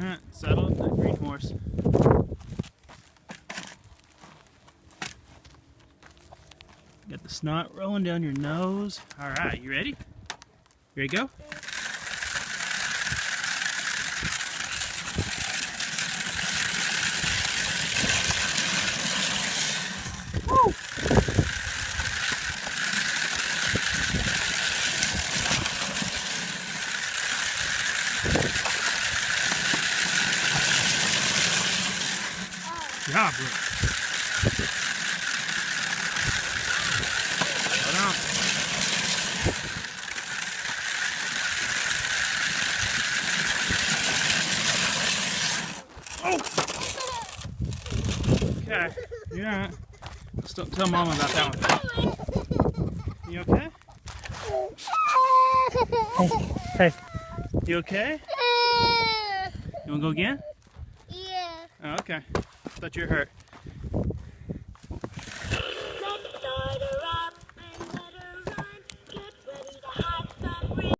Alright, settle that green horse. Got the snot rolling down your nose. Alright, you ready? You ready to go? Woo! Good job, Brooke. Slow down. Oh! Okay, yeah. Let's don't tell Mama about that one. You okay? Hey, you okay? You wanna go again? Yeah. Oh, okay. Thought you were hurt.